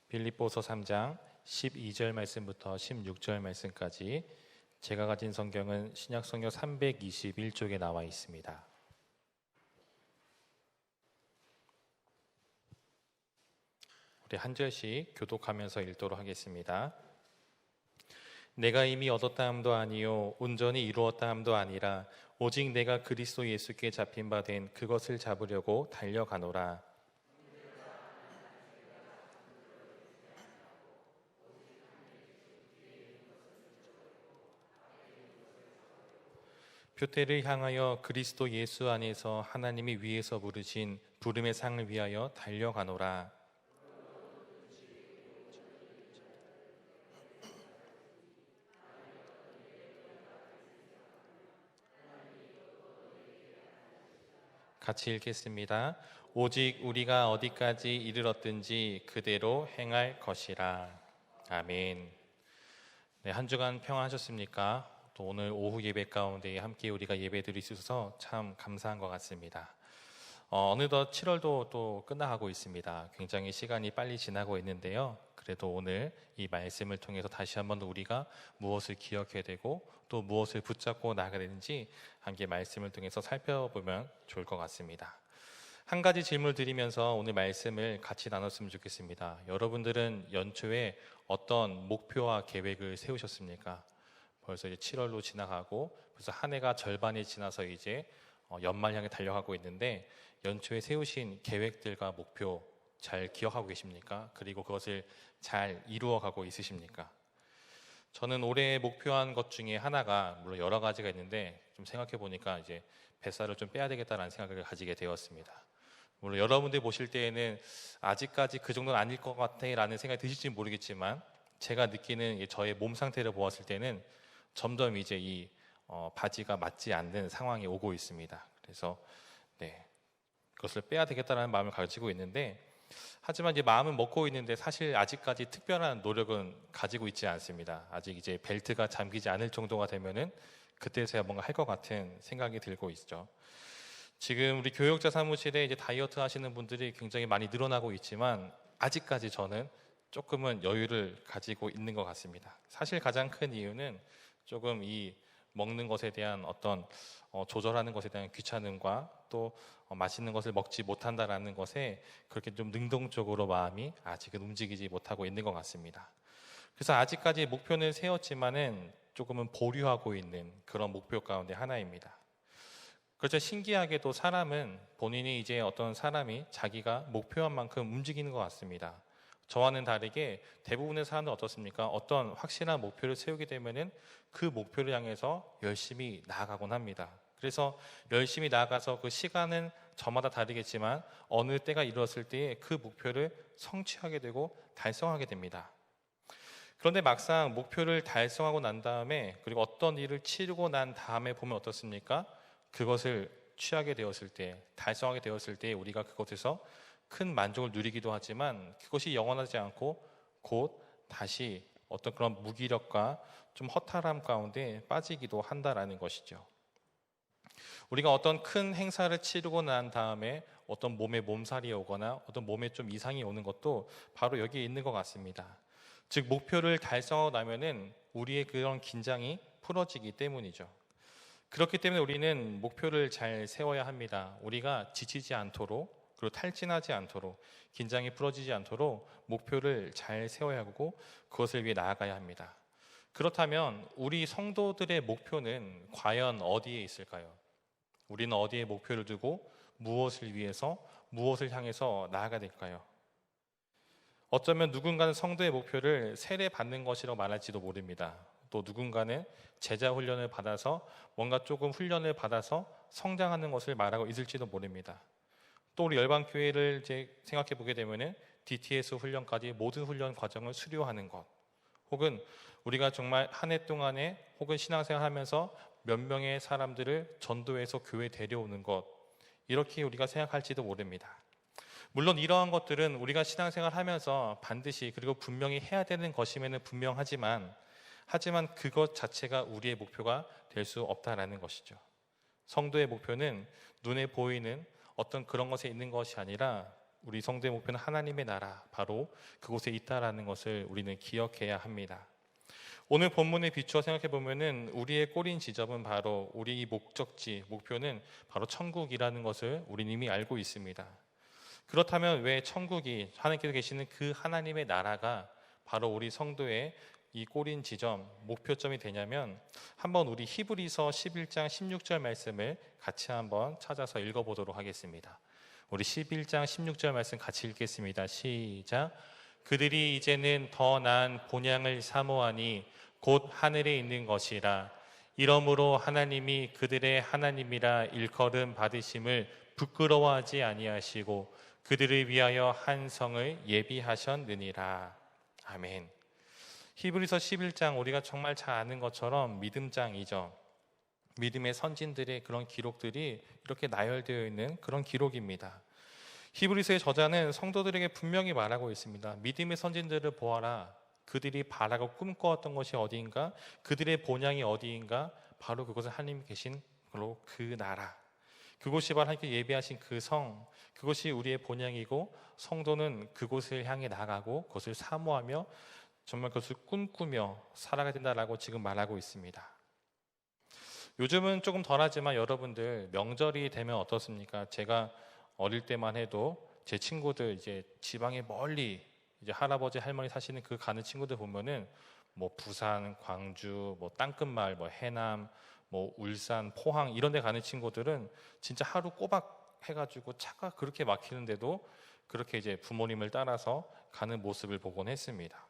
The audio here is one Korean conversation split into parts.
빌립보서 3장 12절 말씀부터 16절 말씀까지 제가 가진 성경은 신약성경 321쪽에 나와 있습니다. 우리 한 절씩 교독하면서 읽도록 하겠습니다. 내가 이미 얻었다 함도 아니요 온전히 이루었다 함도 아니라 오직 내가 그리스도 예수께 잡힌 바 된 그것을 잡으려고 달려가노라. 표대를 향하여 그리스도 예수 안에서 하나님이 위에서 부르신 부름의 상을 위하여 달려가노라. 같이 읽겠습니다. 오직 우리가 어디까지 이르렀든지 그대로 행할 것이라. 아멘. 네, 한 주간 평안하셨습니까? 또 오늘 오후 예배 가운데 함께 우리가 예배 드릴 수 있어서 참 감사한 것 같습니다. 어느덧 7월도 또 끝나가고 있습니다. 굉장히 시간이 빨리 지나고 있는데요. 그래도 오늘 이 말씀을 통해서 다시 한번 우리가 무엇을 기억해야 되고 또 무엇을 붙잡고 나가야 되는지 함께 말씀을 통해서 살펴보면 좋을 것 같습니다. 한 가지 질문을 드리면서 오늘 말씀을 같이 나눴으면 좋겠습니다. 여러분들은 연초에 어떤 목표와 계획을 세우셨습니까? 벌써 이제 7월로 지나가고 벌써 한 해가 절반이 지나서 이제 연말 향해 달려가고 있는데 연초에 세우신 계획들과 목표 잘 기억하고 계십니까? 그리고 그것을 잘 이루어가고 있으십니까? 저는 올해 목표한 것 중에 하나가 물론 여러 가지가 있는데 좀 생각해 보니까 이제 뱃살을 좀 빼야 되겠다라는 생각을 가지게 되었습니다. 물론 여러분들 보실 때에는 아직까지 그 정도는 아닐 것 같아라는 생각이 드실지 모르겠지만 제가 느끼는 저의 몸 상태를 보았을 때는 점점 이제 이 바지가 맞지 않는 상황이 오고 있습니다. 그래서 그것을 빼야 되겠다라는 마음을 가지고 있는데 하지만 이제 마음은 먹고 있는데 사실 아직까지 특별한 노력은 가지고 있지 않습니다. 아직 이제 벨트가 잠기지 않을 정도가 되면은 그때서야 뭔가 할 것 같은 생각이 들고 있죠. 지금 우리 교육자 사무실에 이제 다이어트 하시는 분들이 굉장히 많이 늘어나고 있지만 아직까지 저는 조금은 여유를 가지고 있는 것 같습니다. 사실 가장 큰 이유는 조금 이 먹는 것에 대한 어떤 조절하는 것에 대한 귀찮음과 또 맛있는 것을 먹지 못한다라는 것에 그렇게 좀 능동적으로 마음이 아직은 움직이지 못하고 있는 것 같습니다. 그래서 아직까지 목표는 세웠지만은 조금은 보류하고 있는 그런 목표 가운데 하나입니다. 그렇죠. 신기하게도 사람은 본인이 이제 어떤 사람이 자기가 목표한 만큼 움직이는 것 같습니다. 저와는 다르게 대부분의 사람들은 어떻습니까? 어떤 확실한 목표를 세우게 되면은 그 목표를 향해서 열심히 나아가곤 합니다. 그래서 열심히 나아가서 그 시간은 저마다 다르겠지만 어느 때가 이루었을 때에 그 목표를 성취하게 되고 달성하게 됩니다. 그런데 막상 목표를 달성하고 난 다음에 그리고 어떤 일을 치르고 난 다음에 보면 어떻습니까? 그것을 취하게 되었을 때, 달성하게 되었을 때 우리가 그것에서 큰 만족을 누리기도 하지만 그것이 영원하지 않고 곧 다시 어떤 그런 무기력과 좀 허탈함 가운데 빠지기도 한다라는 것이죠. 우리가 어떤 큰 행사를 치르고 난 다음에 어떤 몸에 몸살이 오거나 어떤 몸에 좀 이상이 오는 것도 바로 여기에 있는 것 같습니다. 즉 목표를 달성하고 나면은 우리의 그런 긴장이 풀어지기 때문이죠. 그렇기 때문에 우리는 목표를 잘 세워야 합니다. 우리가 지치지 않도록 그리고 탈진하지 않도록 긴장이 풀어지지 않도록 목표를 잘 세워야 하고 그것을 위해 나아가야 합니다. 그렇다면 우리 성도들의 목표는 과연 어디에 있을까요? 우리는 어디에 목표를 두고 무엇을 위해서 무엇을 향해서 나아가야 될까요? 어쩌면 누군가는 성도의 목표를 세례받는 것이라고 말할지도 모릅니다. 또 누군가는 제자 훈련을 받아서 뭔가 조금 훈련을 받아서 성장하는 것을 말하고 있을지도 모릅니다. 또 우리 열방교회를 이제 생각해 보게 되면은 DTS 훈련까지 모든 훈련 과정을 수료하는 것, 혹은 우리가 정말 한 해 동안에 혹은 신앙생활 하면서 몇 명의 사람들을 전도해서 교회에 데려오는 것, 이렇게 우리가 생각할지도 모릅니다. 물론 이러한 것들은 우리가 신앙생활 하면서 반드시 그리고 분명히 해야 되는 것임에는 분명하지만 그것 자체가 우리의 목표가 될 수 없다라는 것이죠. 성도의 목표는 눈에 보이는 어떤 그런 것에 있는 것이 아니라 우리 성도의 목표는 하나님의 나라, 바로 그곳에 있다라는 것을 우리는 기억해야 합니다. 오늘 본문에 비추어 생각해 보면은 우리의 꼬린 지점은 바로 우리 목적지, 목표는 바로 천국이라는 것을 우리는 이미 알고 있습니다. 그렇다면 왜 천국이 하나님께서 계시는 그 하나님의 나라가 바로 우리 성도의 이 꼬린 지점, 목표점이 되냐면 한번 우리 히브리서 11장 16절 말씀을 같이 한번 찾아서 읽어보도록 하겠습니다. 우리 11장 16절 말씀 같이 읽겠습니다. 시작. 그들이 이제는 더 나은 본향을 사모하니 곧 하늘에 있는 것이라. 이러므로 하나님이 그들의 하나님이라 일컬음 받으심을 부끄러워하지 아니하시고 그들을 위하여 한 성을 예비하셨느니라. 아멘. 히브리서 11장 우리가 정말 잘 아는 것처럼 믿음장이죠. 믿음의 선진들의 그런 기록들이 이렇게 나열되어 있는 그런 기록입니다. 히브리서의 저자는 성도들에게 분명히 말하고 있습니다. 믿음의 선진들을 보아라. 그들이 바라고 꿈꿔왔던 것이 어디인가? 그들의 본향이 어디인가? 바로 그곳에 하나님이 계신 바로 그 나라. 그곳이 바로 하나님께 예비하신 그 성. 그것이 우리의 본향이고 성도는 그곳을 향해 나가고 그것을 사모하며 정말 그것을 꿈꾸며 살아가야 된다라고 지금 말하고 있습니다. 요즘은 조금 덜하지만 여러분들 명절이 되면 어떻습니까? 제가 어릴 때만 해도 제 친구들 이제 지방에 멀리 이제 할아버지 할머니 사시는 그 가는 친구들 보면은 뭐 부산, 광주, 뭐 땅끝마을, 뭐 해남, 뭐 울산, 포항 이런 데 가는 친구들은 진짜 하루 꼬박 해가지고 차가 그렇게 막히는데도 그렇게 이제 부모님을 따라서 가는 모습을 보곤 했습니다.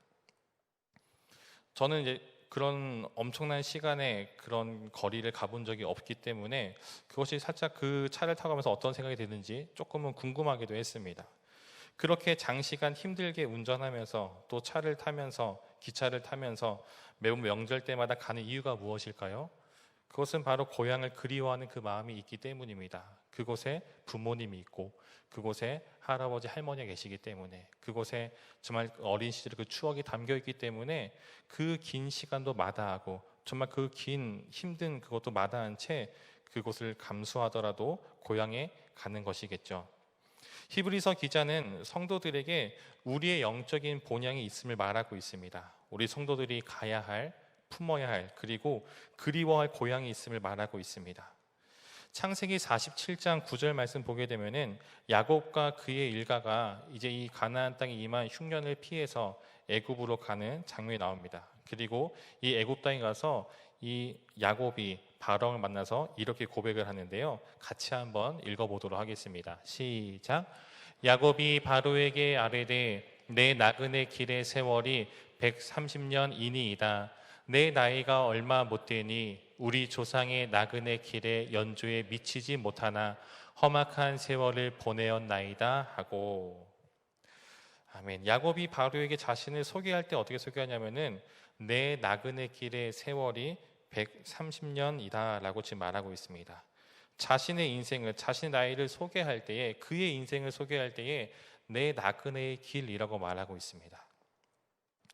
저는 이제 그런 엄청난 시간에 그런 거리를 가본 적이 없기 때문에 그것이 살짝 그 차를 타고 가면서 어떤 생각이 드는지 조금은 궁금하기도 했습니다. 그렇게 장시간 힘들게 운전하면서 또 차를 타면서 기차를 타면서 매번 명절 때마다 가는 이유가 무엇일까요? 그것은 바로 고향을 그리워하는 그 마음이 있기 때문입니다. 그곳에 부모님이 있고 그곳에 할아버지 할머니가 계시기 때문에 그곳에 정말 어린 시절의 그 추억이 담겨 있기 때문에 그 긴 시간도 마다하고 정말 그 긴 힘든 그것도 마다한 채 그곳을 감수하더라도 고향에 가는 것이겠죠. 히브리서 기자는 성도들에게 우리의 영적인 본향이 있음을 말하고 있습니다. 우리 성도들이 가야 할, 품어야 할, 그리고 그리워할 고향이 있음을 말하고 있습니다. 창세기 47장 9절 말씀 보게 되면은 야곱과 그의 일가가 이제 이 가나안 땅에 임한 흉년을 피해서 애굽으로 가는 장면이 나옵니다. 그리고 이 애굽 땅에 가서 이 야곱이 바로를 만나서 이렇게 고백을 하는데요. 같이 한번 읽어보도록 하겠습니다. 시작. 야곱이 바로에게 아뢰되 내 나그네 길의 세월이 130년이니이다. 내 나이가 얼마 못 되니 우리 조상의 나그네 길의 연조에 미치지 못하나 험악한 세월을 보내었나이다 하고. 아멘. 야곱이 바로에게 자신을 소개할 때 어떻게 소개하냐면은 내 나그네 길의 세월이 130년이다 라고 지금 말하고 있습니다. 자신의 인생을, 자신의 나이를 소개할 때에, 그의 인생을 소개할 때에 내 나그네의 길이라고 말하고 있습니다.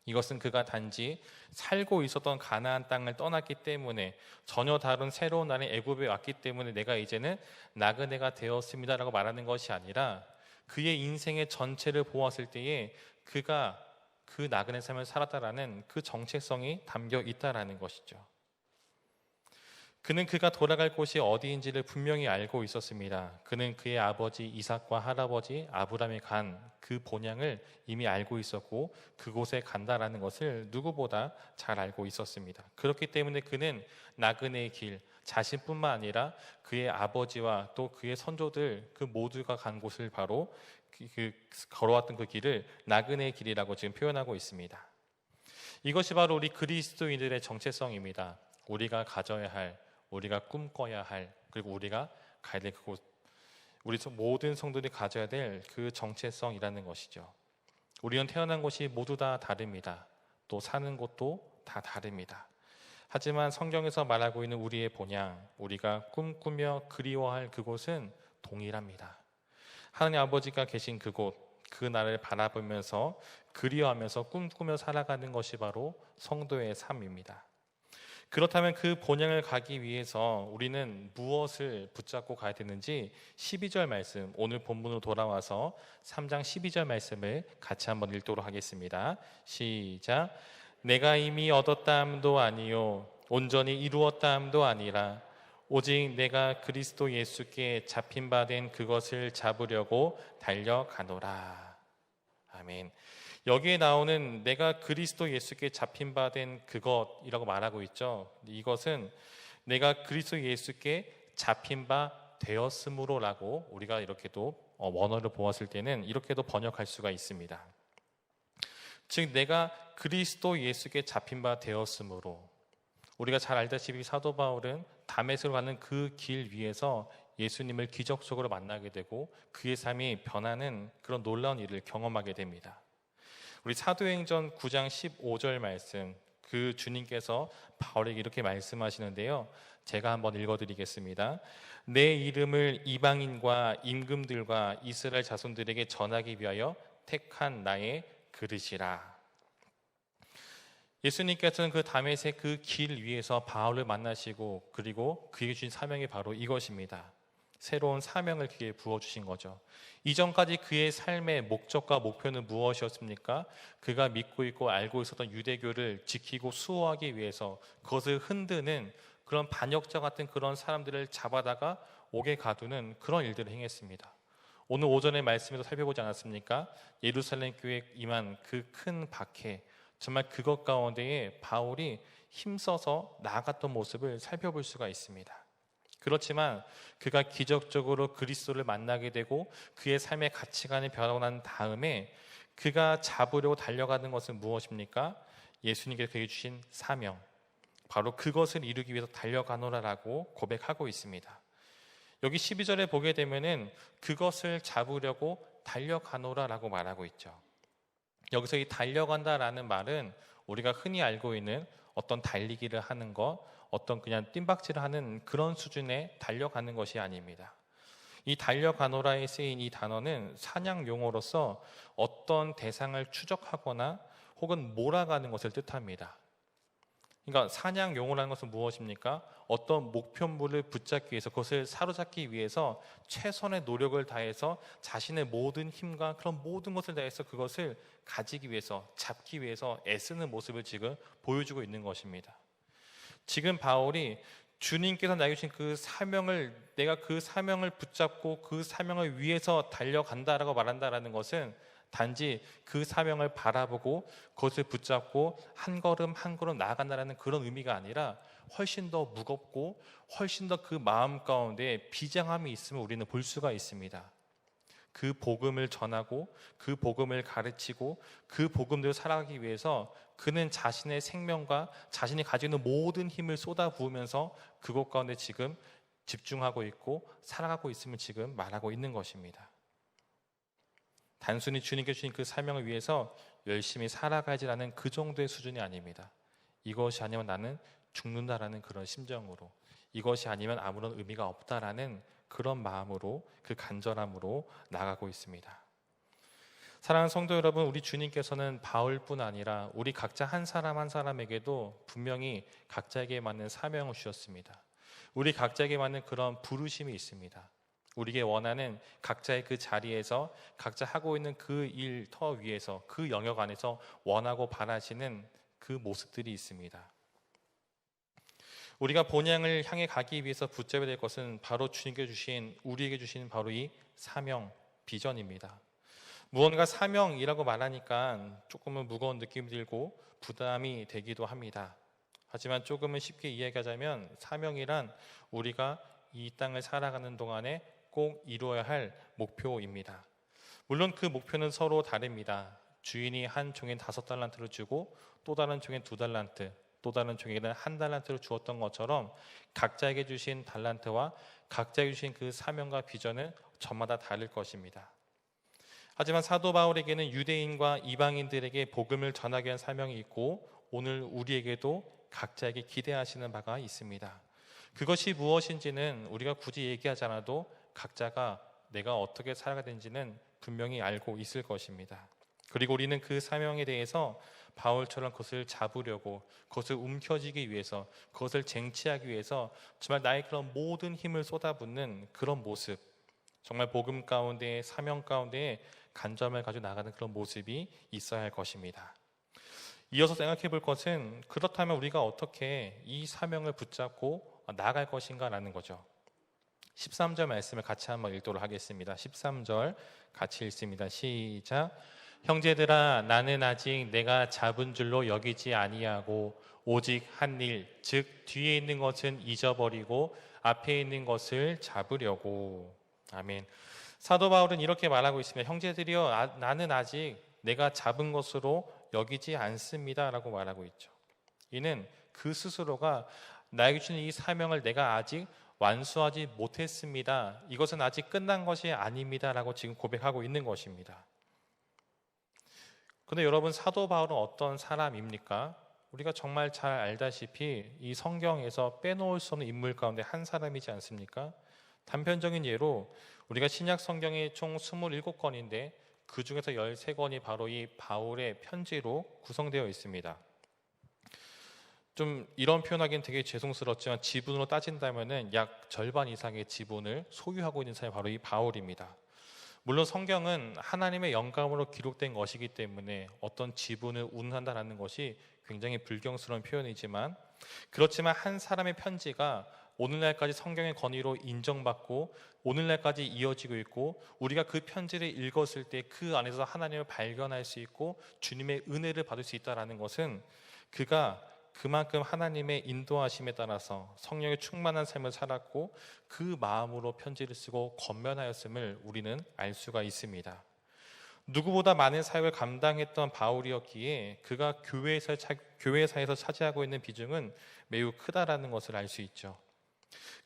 이것은 그가 단지 살고 있었던 가나안 땅을 떠났기 때문에 전혀 다른 새로운 나라인 애굽에 왔기 때문에 내가 이제는 나그네가 되었습니다라고 말하는 것이 아니라 그의 인생의 전체를 보았을 때에 그가 그 나그네 삶을 살았다라는 그 정체성이 담겨 있다라는 것이죠. 그는 그가 돌아갈 곳이 어디인지를 분명히 알고 있었습니다. 그는 그의 아버지 이삭과 할아버지 아브라함이 간 그 본향을 이미 알고 있었고 그곳에 간다라는 것을 누구보다 잘 알고 있었습니다. 그렇기 때문에 그는 나그네의 길, 자신뿐만 아니라 그의 아버지와 또 그의 선조들 그 모두가 간 곳을 바로 걸어왔던 그 길을 나그네의 길이라고 지금 표현하고 있습니다. 이것이 바로 우리 그리스도인들의 정체성입니다. 우리가 가져야 할, 우리가 꿈꿔야 할, 그리고 우리가 가야 될 그곳, 우리 모든 성도들이 가져야 될 그 정체성이라는 것이죠. 우리는 태어난 곳이 모두 다 다릅니다. 또 사는 곳도 다 다릅니다. 하지만 성경에서 말하고 있는 우리의 본향, 우리가 꿈꾸며 그리워할 그곳은 동일합니다. 하나님 아버지가 계신 그곳, 그 나라를 바라보면서 그리워하면서 꿈꾸며 살아가는 것이 바로 성도의 삶입니다. 그렇다면 그 본향을 가기 위해서 우리는 무엇을 붙잡고 가야 되는지 12절 말씀, 오늘 본문으로 돌아와서 3장 12절 말씀을 같이 한번 읽도록 하겠습니다. 시작. 내가 이미 얻었다함도 아니요 온전히 이루었다함도 아니라 오직 내가 그리스도 예수께 잡힌 바 된 그것을 잡으려고 달려가노라. 아멘. 여기에 나오는 내가 그리스도 예수께 잡힌 바 된 그것이라고 말하고 있죠. 이것은 내가 그리스도 예수께 잡힌 바 되었으므로라고 우리가 이렇게도 원어를 보았을 때는 이렇게도 번역할 수가 있습니다. 즉 내가 그리스도 예수께 잡힌 바 되었으므로, 우리가 잘 알다시피 사도 바울은 다메섹으로 가는 그 길 위에서 예수님을 기적적으로 만나게 되고 그의 삶이 변하는 그런 놀라운 일을 경험하게 됩니다. 우리 사도행전 9장 15절 말씀, 그 주님께서 바울에게 이렇게 말씀하시는데요. 제가 한번 읽어드리겠습니다. 내 이름을 이방인과 임금들과 이스라엘 자손들에게 전하기 위하여 택한 나의 그릇이라. 예수님께서는 그 다메섹 그 길 위에서 바울을 만나시고 그리고 그에게 주신 사명이 바로 이것입니다. 새로운 사명을 그에게 부어주신 거죠. 이전까지 그의 삶의 목적과 목표는 무엇이었습니까? 그가 믿고 있고 알고 있었던 유대교를 지키고 수호하기 위해서 그것을 흔드는 그런 반역자 같은 그런 사람들을 잡아다가 옥에 가두는 그런 일들을 행했습니다. 오늘 오전에 말씀에서 살펴보지 않았습니까? 예루살렘 교회에 임한 그 큰 박해, 정말 그것 가운데에 바울이 힘써서 나아갔던 모습을 살펴볼 수가 있습니다. 그렇지만 그가 기적적으로 그리스도를 만나게 되고 그의 삶의 가치관이 변화한 다음에 그가 잡으려고 달려가는 것은 무엇입니까? 예수님께서 그에게 주신 사명, 바로 그것을 이루기 위해서 달려가노라라고 고백하고 있습니다. 여기 12절에 보게 되면은 그것을 잡으려고 달려가노라라고 말하고 있죠. 여기서 이 달려간다라는 말은 우리가 흔히 알고 있는 어떤 달리기를 하는 것, 어떤 그냥 뜀박질을 하는 그런 수준의 달려가는 것이 아닙니다. 이 달려가노라에 쓰인 이 단어는 사냥 용어로서 어떤 대상을 추적하거나 혹은 몰아가는 것을 뜻합니다. 그러니까 사냥 용어라는 것은 무엇입니까? 어떤 목표물을 붙잡기 위해서, 그것을 사로잡기 위해서 최선의 노력을 다해서 자신의 모든 힘과 그런 모든 것을 다해서 그것을 가지기 위해서, 잡기 위해서 애쓰는 모습을 지금 보여주고 있는 것입니다. 지금 바울이 주님께서 나에게 주신 그 사명을, 내가 그 사명을 붙잡고 그 사명을 위해서 달려간다라고 말한다라는 것은 단지 그 사명을 바라보고 그것을 붙잡고 한 걸음 한 걸음 나아간다는 그런 의미가 아니라 훨씬 더 무겁고 훨씬 더 그 마음 가운데 비장함이 있음을 우리는 볼 수가 있습니다. 그 복음을 전하고 그 복음을 가르치고 그 복음대로 살아가기 위해서 그는 자신의 생명과 자신이 가지고 있는 모든 힘을 쏟아부으면서 그것 가운데 지금 집중하고 있고 살아가고 있음을 지금 말하고 있는 것입니다. 단순히 주님께 주신 그 사명을 위해서 열심히 살아가지라는 그 정도의 수준이 아닙니다. 이것이 아니면 나는 죽는다라는 그런 심정으로, 이것이 아니면 아무런 의미가 없다라는 그런 마음으로, 그 간절함으로 나가고 있습니다. 사랑하는 성도 여러분, 우리 주님께서는 바울뿐 아니라 우리 각자 한 사람 한 사람에게도 분명히 각자에게 맞는 사명을 주셨습니다. 우리 각자에게 맞는 그런 부르심이 있습니다. 우리에게 원하는 각자의 그 자리에서 각자 하고 있는 그 일터 위에서 그 영역 안에서 원하고 바라시는 그 모습들이 있습니다. 우리가 본향을 향해 가기 위해서 붙잡아야 될 것은 바로 주님께 주신, 우리에게 주신 바로 이 사명, 비전입니다. 무언가 사명이라고 말하니까 조금은 무거운 느낌이 들고 부담이 되기도 합니다. 하지만 조금은 쉽게 이야기하자면 사명이란 우리가 이 땅을 살아가는 동안에 꼭 이루어야 할 목표입니다. 물론 그 목표는 서로 다릅니다. 주인이 한 종엔 5달란트를 주고 또 다른 종엔 2달란트, 또 다른 종에게는 1달란트를 주었던 것처럼 각자에게 주신 달란트와 각자에게 주신 그 사명과 비전은 저마다 다를 것입니다. 하지만 사도 바울에게는 유대인과 이방인들에게 복음을 전하기 위한 사명이 있고 오늘 우리에게도 각자에게 기대하시는 바가 있습니다. 그것이 무엇인지는 우리가 굳이 얘기하지 않아도 각자가 내가 어떻게 살아가야 되는지는 분명히 알고 있을 것입니다. 그리고 우리는 그 사명에 대해서 바울처럼 그것을 잡으려고, 그것을 움켜쥐기 위해서, 그것을 쟁취하기 위해서 정말 나의 그런 모든 힘을 쏟아붓는 그런 모습, 정말 복음 가운데, 사명 가운데 간절함을 가지고 나가는 그런 모습이 있어야 할 것입니다. 이어서 생각해 볼 것은, 그렇다면 우리가 어떻게 이 사명을 붙잡고 나아갈 것인가 라는 거죠. 13절 말씀을 같이 한번 읽도록 하겠습니다. 13절 같이 읽습니다. 시작. 형제들아, 나는 아직 내가 잡은 줄로 여기지 아니하고 오직 한 일, 즉 뒤에 있는 것은 잊어버리고 앞에 있는 것을 잡으려고. 아멘. 사도 바울은 이렇게 말하고 있습니다. 형제들이여, 나는 아직 내가 잡은 것으로 여기지 않습니다 라고 말하고 있죠. 이는 그 스스로가 나에게 주는 이 사명을 내가 아직 완수하지 못했습니다, 이것은 아직 끝난 것이 아닙니다 라고 지금 고백하고 있는 것입니다. 그런데 여러분, 사도 바울은 어떤 사람입니까? 우리가 정말 잘 알다시피 이 성경에서 빼놓을 수 없는 인물 가운데 한 사람이지 않습니까? 단편적인 예로 우리가 신약 성경이 총 27권인데 그 중에서 13권이 바로 이 바울의 편지로 구성되어 있습니다. 좀 이런 표현하기는 되게 죄송스럽지만 지분으로 따진다면은 약 절반 이상의 지분을 소유하고 있는 사람이 바로 이 바울입니다. 물론 성경은 하나님의 영감으로 기록된 것이기 때문에 어떤 지분을 운운한다는 것이 굉장히 불경스러운 표현이지만, 그렇지만 한 사람의 편지가 오늘날까지 성경의 권위로 인정받고 오늘날까지 이어지고 있고, 우리가 그 편지를 읽었을 때 그 안에서 하나님을 발견할 수 있고 주님의 은혜를 받을 수 있다는 것은, 그가 그만큼 하나님의 인도하심에 따라서 성령의 충만한 삶을 살았고 그 마음으로 편지를 쓰고 권면하였음을 우리는 알 수가 있습니다. 누구보다 많은 사역을 감당했던 바울이었기에 그가 교회사에서 차지하고 있는 비중은 매우 크다라는 것을 알 수 있죠.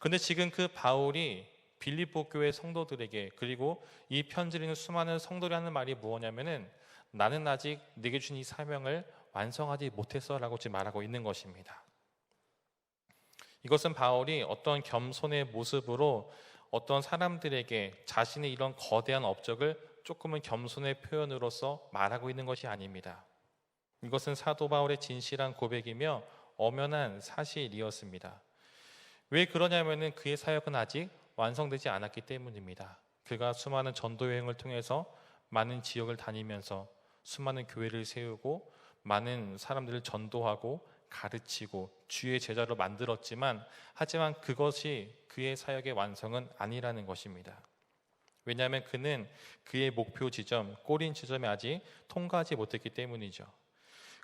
그런데 지금 그 바울이 빌립보 교회 성도들에게, 그리고 이 편지를 읽는 수많은 성도들이 하는 말이 무엇냐면은, 나는 아직 내게 준 이 사명을 완성하지 못했어 라고 지금 말하고 있는 것입니다. 이것은 바울이 어떤 겸손의 모습으로 어떤 사람들에게 자신의 이런 거대한 업적을 조금은 겸손의 표현으로서 말하고 있는 것이 아닙니다. 이것은 사도 바울의 진실한 고백이며 엄연한 사실이었습니다. 왜 그러냐면은 그의 사역은 아직 완성되지 않았기 때문입니다. 그가 수많은 전도 여행을 통해서 많은 지역을 다니면서 수많은 교회를 세우고 많은 사람들을 전도하고 가르치고 주의 제자로 만들었지만, 하지만 그것이 그의 사역의 완성은 아니라는 것입니다. 왜냐하면 그는 그의 목표 지점, 꼬린 지점에 아직 통과하지 못했기 때문이죠.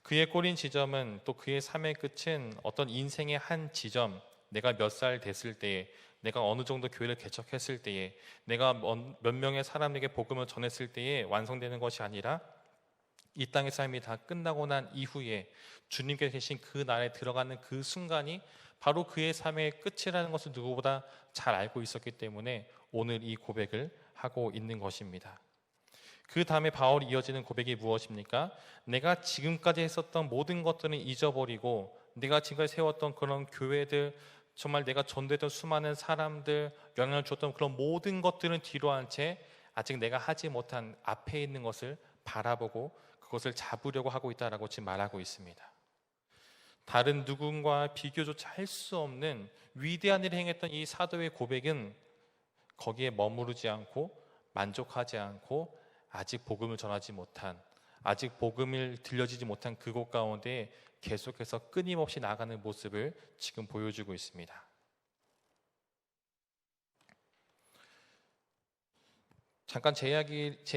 그의 꼬린 지점은, 또 그의 삶의 끝은 어떤 인생의 한 지점, 내가 몇 살 됐을 때에, 내가 어느 정도 교회를 개척했을 때에, 내가 몇 명의 사람에게 복음을 전했을 때에 완성되는 것이 아니라, 이 땅의 삶이 다 끝나고 난 이후에 주님께서 계신 그 날에 들어가는 그 순간이 바로 그의 삶의 끝이라는 것을 누구보다 잘 알고 있었기 때문에 오늘 이 고백을 하고 있는 것입니다. 그 다음에 바울이 이어지는 고백이 무엇입니까? 내가 지금까지 했었던 모든 것들은 잊어버리고, 내가 지금까지 세웠던 그런 교회들, 정말 내가 전도했던 수많은 사람들, 영향을 줬던 그런 모든 것들은 뒤로 한 채 아직 내가 하지 못한 앞에 있는 것을 바라보고 그것을 잡으려고 하고 있다라고 지금 말하고 있습니다. 다른 누군가 비교조차 할 수 없는 위대한 일을 행했던 이 사도의 고백은 거기에 머무르지 않고 만족하지 않고 아직 복음을 전하지 못한, 아직 복음을 들려지지 못한 그곳 가운데 계속해서 끊임없이 나가는 모습을 지금 보여주고 있습니다. 잠깐 제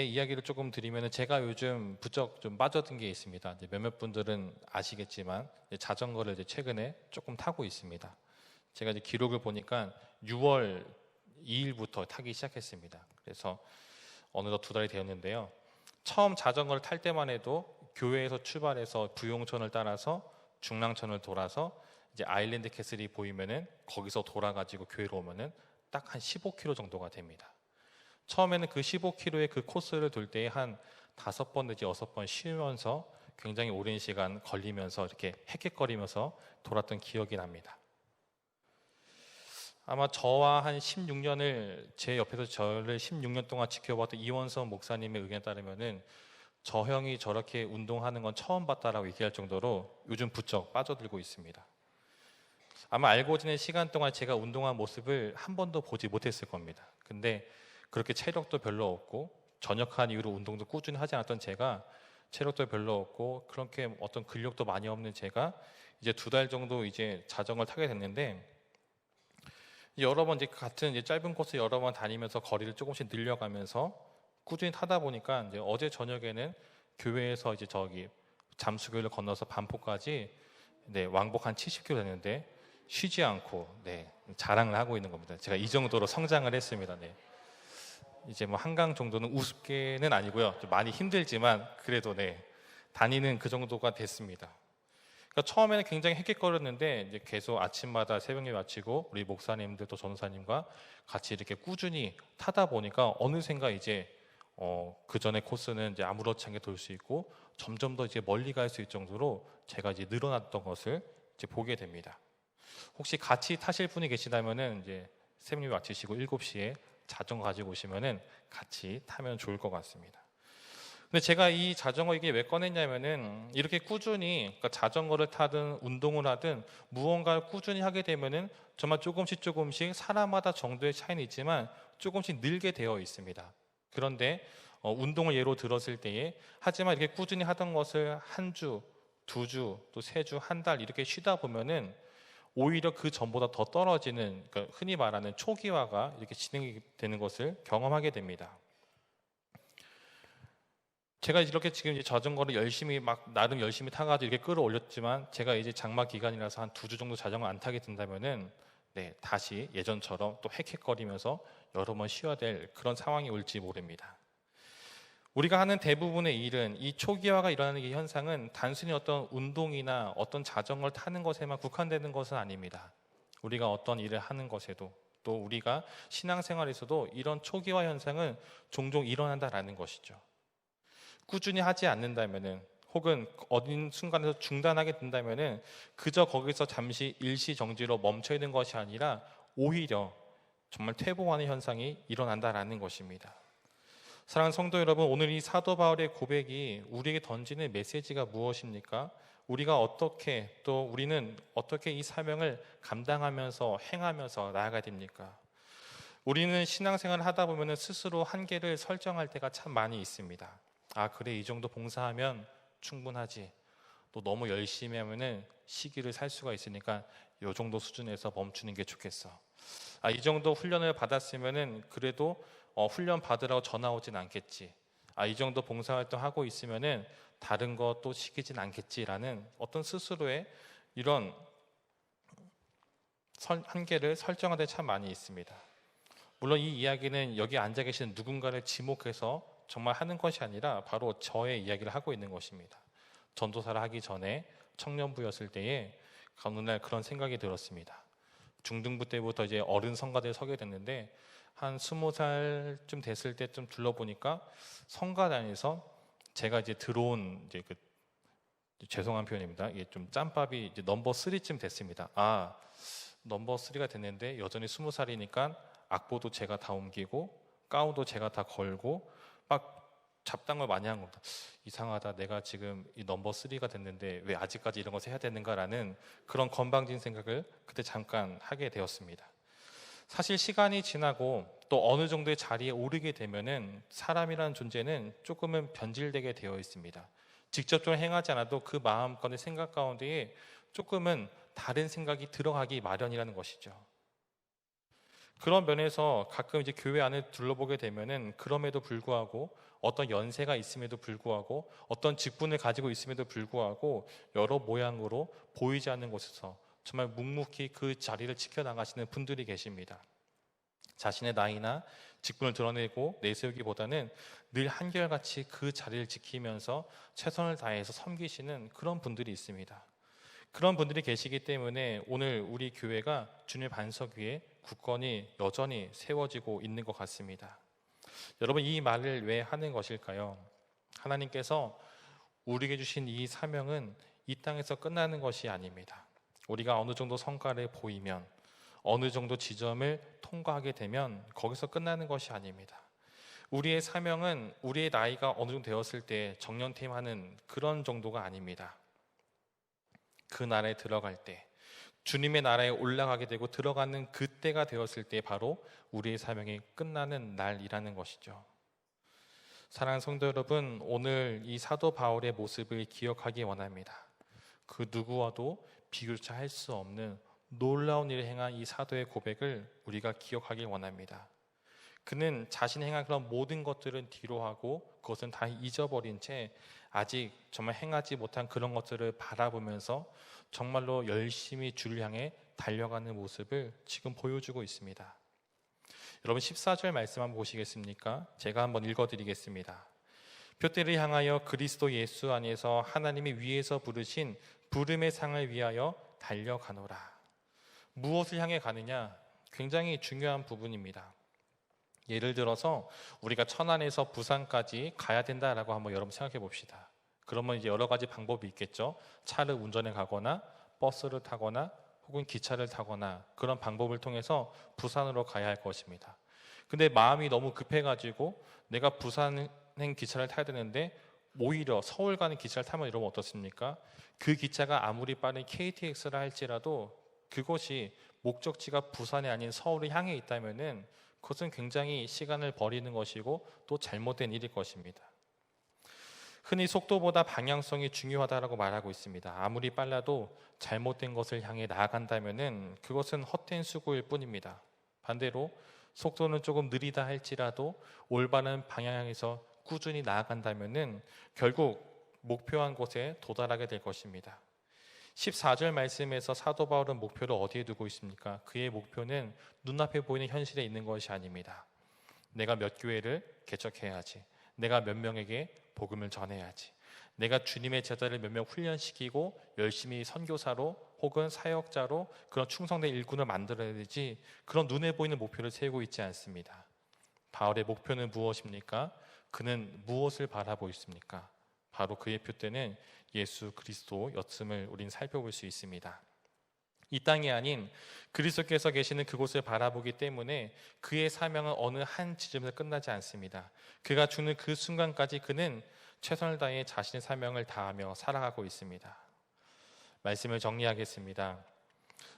이야기를 조금 드리면, 제가 요즘 부쩍 좀 빠져든 게 있습니다. 몇몇 분들은 아시겠지만 자전거를 최근에 조금 타고 있습니다. 제가 기록을 보니까 6월 2일부터 타기 시작했습니다. 그래서 어느덧 2달이 되었는데요. 처음 자전거를 탈 때만 해도 교회에서 출발해서 부용천을 따라서 중랑천을 돌아서 이제 아일랜드 캐슬이 보이면은 거기서 돌아가지고 교회로 오면은 딱 한 15km 정도가 됩니다. 처음에는 그 15km의 그 코스를 돌 때 한 5번 내지 6번 쉬면서 굉장히 오랜 시간 걸리면서 이렇게 헥헥거리면서 돌았던 기억이 납니다. 아마 저와 한 16년을 제 옆에서 저를 16년 동안 지켜봤던 이원선 목사님의 의견에 따르면은 저 형이 저렇게 운동하는 건 처음 봤다라고 얘기할 정도로 요즘 부쩍 빠져들고 있습니다. 아마 알고 지낸 시간 동안 제가 운동한 모습을 한 번도 보지 못했을 겁니다. 근데 그렇게 체력도 별로 없고 전역한 이후로 운동도 꾸준히 하지 않았던 제가 체력도 별로 없고 그렇게 어떤 근력도 많이 없는 제가 이제 2달 정도 이제 자전거를 타게 됐는데 여러 번 이제 같은 이제 짧은 코스 여러 번 다니면서 거리를 조금씩 늘려가면서 꾸준히 타다 보니까 이제 어제 저녁에는 교회에서 이제 저기 잠수교를 건너서 반포까지 왕복 한 70km 됐는데 쉬지 않고 자랑을 하고 있는 겁니다. 제가 이 정도로 성장을 했습니다. 이제 뭐 한강 정도는 우습게는 아니고요. 좀 많이 힘들지만 그래도 다니는 그 정도가 됐습니다. 그러니까 처음에는 굉장히 헥헥거렸는데 이제 계속 아침마다 새벽에 마치고 우리 목사님들 또 전사님과 같이 이렇게 꾸준히 타다 보니까 어느샌가 이제 그 전에 코스는 이제 아무렇지 않게 돌 수 있고 점점 더 이제 멀리 갈 수 있을 정도로 제가 이제 늘어났던 것을 이제 보게 됩니다. 혹시 같이 타실 분이 계시다면은 이제 새벽에 마치시고 7시에 자전거 가지고 오시면은 같이 타면 좋을 것 같습니다. 근데 제가 이 자전거 이게 왜 꺼냈냐면은 이렇게 꾸준히 그러니까 자전거를 타든 운동을 하든 무언가를 꾸준히 하게 되면은 정말 조금씩 사람마다 정도의 차이는 있지만 조금씩 늘게 되어 있습니다. 그런데 운동을 예로 들었을 때에 하지만 이렇게 꾸준히 하던 것을 한 주, 2주, 또 3주, 한 달 이렇게 쉬다 보면은 오히려 그 전보다 더 떨어지는 그러니까 흔히 말하는 초기화가 이렇게 진행이 되는 것을 경험하게 됩니다. 제가 이렇게 지금 이제 자전거를 열심히 나름 열심히 타가지고 이렇게 끌어올렸지만 제가 이제 장마 기간이라서 한 2주 정도 자전거 안 타게 된다면은 다시 예전처럼 또 헥헥거리면서 여러 번 쉬어야 될 그런 상황이 올지 모릅니다. 우리가 하는 대부분의 일은 이 초기화가 일어나는 이 현상은 단순히 어떤 운동이나 어떤 자전거를 타는 것에만 국한되는 것은 아닙니다. 우리가 어떤 일을 하는 것에도 또 우리가 신앙생활에서도 이런 초기화 현상은 종종 일어난다라는 것이죠. 꾸준히 하지 않는다면은 혹은 어딘 순간에서 중단하게 된다면은 그저 거기서 잠시 일시정지로 멈춰 있는 것이 아니라 오히려 정말 퇴보하는 현상이 일어난다라는 것입니다. 사랑하는 성도 여러분, 오늘 이 사도 바울의 고백이 우리에게 던지는 메시지가 무엇입니까? 우리가 어떻게 또 우리는 어떻게 이 사명을 감당하면서 행하면서 나아가야 됩니까? 우리는 신앙생활을 하다 보면 스스로 한계를 설정할 때가 참 많이 있습니다. 그래 이 정도 봉사하면 충분하지. 또 너무 열심히 하면은 시기를 살 수가 있으니까 이 정도 수준에서 멈추는 게 좋겠어. 이 정도 훈련을 받았으면은 그래도 훈련 받으라고 전화 오진 않겠지. 이 정도 봉사활동 하고 있으면은 다른 거 또 시키진 않겠지라는 어떤 스스로의 이런 한계를 설정할 때 참 많이 있습니다. 물론 이 이야기는 여기 앉아 계시는 누군가를 지목해서 정말 하는 것이 아니라 바로 저의 이야기를 하고 있는 것입니다. 전도사를 하기 전에 청년부였을 때에 어느 날 그런 생각이 들었습니다. 중등부 때부터 이제 어른 성가대에 서게 됐는데 한 20살쯤 됐을 때쯤 둘러보니까 성가단에서 제가 이제 들어온 이제 죄송한 표현입니다. 이게 좀 짬밥이 이제 넘버 3쯤 됐습니다. 넘버 3가 됐는데 여전히 20살이니까 악보도 제가 다 옮기고 가운도 제가 다 걸고 막 잡담을 많이 한 겁니다. 이상하다. 내가 지금 이 넘버 3가 됐는데 왜 아직까지 이런 것을 해야 되는가라는 그런 건방진 생각을 그때 잠깐 하게 되었습니다. 사실 시간이 지나고 또 어느 정도의 자리에 오르게 되면은 사람이라는 존재는 조금은 변질되게 되어 있습니다. 직접적으로 행하지 않아도 그 마음권의 생각 가운데에 조금은 다른 생각이 들어가기 마련이라는 것이죠. 그런 면에서 가끔 이제 교회 안을 둘러보게 되면은 그럼에도 불구하고 어떤 연세가 있음에도 불구하고 어떤 직분을 가지고 있음에도 불구하고 여러 모양으로 보이지 않는 곳에서 정말 묵묵히 그 자리를 지켜나가시는 분들이 계십니다. 자신의 나이나 직분을 드러내고 내세우기보다는 늘 한결같이 그 자리를 지키면서 최선을 다해서 섬기시는 그런 분들이 있습니다. 그런 분들이 계시기 때문에 오늘 우리 교회가 주님의 반석 위에 굳건히 여전히 세워지고 있는 것 같습니다. 여러분, 이 말을 왜 하는 것일까요? 하나님께서 우리에게 주신 이 사명은 이 땅에서 끝나는 것이 아닙니다. 우리가 어느 정도 성과를 보이면 어느 정도 지점을 통과하게 되면 거기서 끝나는 것이 아닙니다. 우리의 사명은 우리의 나이가 어느 정도 되었을 때 정년퇴임하는 그런 정도가 아닙니다. 그 나라에 들어갈 때, 주님의 나라에 올라가게 되고 들어가는 그때가 되었을 때 바로 우리의 사명이 끝나는 날이라는 것이죠. 사랑하는 성도 여러분, 오늘 이 사도 바울의 모습을 기억하기 원합니다. 그 누구와도 비교조차 할 수 없는 놀라운 일을 행한 이 사도의 고백을 우리가 기억하길 원합니다. 그는 자신이 행한 그런 모든 것들은 뒤로하고 그것은 다 잊어버린 채 아직 정말 행하지 못한 그런 것들을 바라보면서 정말로 열심히 주를 향해 달려가는 모습을 지금 보여주고 있습니다. 여러분 14절 말씀 한번 보시겠습니까? 제가 한번 읽어드리겠습니다. 표대를 향하여 그리스도 예수 안에서 하나님이 위에서 부르신 부름의 상을 위하여 달려가노라. 무엇을 향해 가느냐? 굉장히 중요한 부분입니다. 예를 들어서 우리가 천안에서 부산까지 가야 된다라고 한번 여러분 생각해 봅시다. 그러면 이제 여러 가지 방법이 있겠죠. 차를 운전해 가거나 버스를 타거나 혹은 기차를 타거나 그런 방법을 통해서 부산으로 가야 할 것입니다. 근데 마음이 너무 급해가지고 내가 부산행 기차를 타야 되는데 오히려 서울 가는 기차를 타면 이러면 어떻습니까? 그 기차가 아무리 빠른 KTX라 할지라도 그것이 목적지가 부산이 아닌 서울을 향해 있다면은 그것은 굉장히 시간을 버리는 것이고 또 잘못된 일일 것입니다. 흔히 속도보다 방향성이 중요하다고 말하고 있습니다. 아무리 빨라도 잘못된 것을 향해 나아간다면은 그것은 헛된 수고일 뿐입니다. 반대로 속도는 조금 느리다 할지라도 올바른 방향에서 꾸준히 나아간다면은 결국 목표한 곳에 도달하게 될 것입니다. 14절 말씀에서 사도 바울은 목표를 어디에 두고 있습니까? 그의 목표는 눈앞에 보이는 현실에 있는 것이 아닙니다. 내가 몇 교회를 개척해야지. 내가 몇 명에게 복음을 전해야지. 내가 주님의 제자를 몇 명 훈련시키고 열심히 선교사로 혹은 사역자로 그런 충성된 일꾼을 만들어야 되지, 그런 눈에 보이는 목표를 세우고 있지 않습니다. 바울의 목표는 무엇입니까? 그는 무엇을 바라보고 있습니까? 바로 그의 표대는 예수 그리스도였음을 우리는 살펴볼 수 있습니다. 이 땅이 아닌 그리스도께서 계시는 그곳을 바라보기 때문에 그의 사명은 어느 한 지점에서 끝나지 않습니다. 그가 죽는 그 순간까지 그는 최선을 다해 자신의 사명을 다하며 살아가고 있습니다. 말씀을 정리하겠습니다.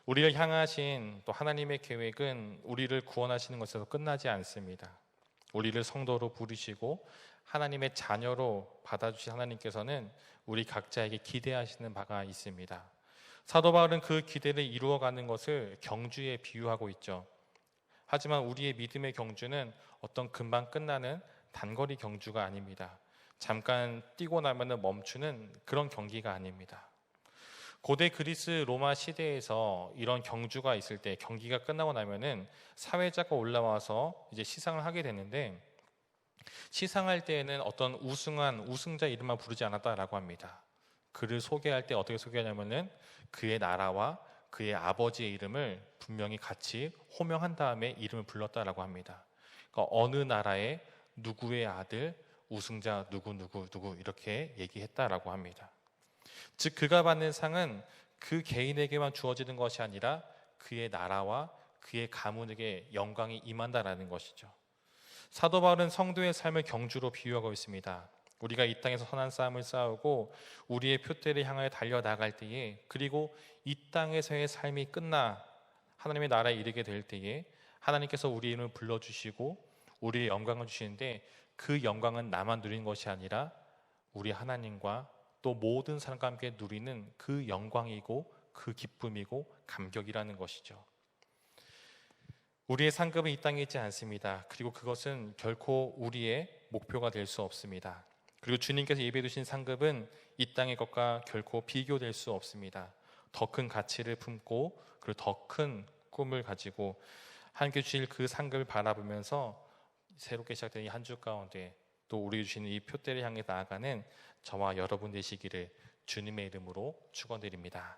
우리를 향하신 또 하나님의 계획은 우리를 구원하시는 것에서 끝나지 않습니다. 우리를 성도로 부르시고 하나님의 자녀로 받아주신 하나님께서는 우리 각자에게 기대하시는 바가 있습니다. 사도 바울은 그 기대를 이루어가는 것을 경주에 비유하고 있죠. 하지만 우리의 믿음의 경주는 어떤 금방 끝나는 단거리 경주가 아닙니다. 잠깐 뛰고 나면 멈추는 그런 경기가 아닙니다. 고대 그리스 로마 시대에서 이런 경주가 있을 때 경기가 끝나고 나면은 사회자가 올라와서 이제 시상을 하게 되는데, 시상할 때에는 어떤 우승한 우승자 이름만 부르지 않았다라고 합니다. 그를 소개할 때 어떻게 소개하냐면은 그의 나라와 그의 아버지의 이름을 분명히 같이 호명한 다음에 이름을 불렀다라고 합니다. 그러니까 어느 나라의 누구의 아들 우승자 누구 이렇게 얘기했다라고 합니다. 즉 그가 받는 상은 그 개인에게만 주어지는 것이 아니라 그의 나라와 그의 가문에게 영광이 임한다라는 것이죠. 사도 바울은 성도의 삶을 경주로 비유하고 있습니다. 우리가 이 땅에서 선한 싸움을 싸우고 우리의 표대를 향하여 달려나갈 때에, 그리고 이 땅에서의 삶이 끝나 하나님의 나라에 이르게 될 때에 하나님께서 우리 이름을 불러주시고 우리의 영광을 주시는데, 그 영광은 나만 누리는 것이 아니라 우리 하나님과 또 모든 사람과 함께 누리는 그 영광이고 그 기쁨이고 감격이라는 것이죠. 우리의 상급은 이 땅에 있지 않습니다. 그리고 그것은 결코 우리의 목표가 될 수 없습니다. 그리고 주님께서 예배해 두신 상급은 이 땅의 것과 결코 비교될 수 없습니다. 더 큰 가치를 품고 그리고 더 큰 꿈을 가지고 하나님께 주실 그 상급을 바라보면서 새롭게 시작된 이 한 주 가운데 또 우리 주시는 이 표대를 향해 나아가는 저와 여러분 되시기를 주님의 이름으로 축원드립니다.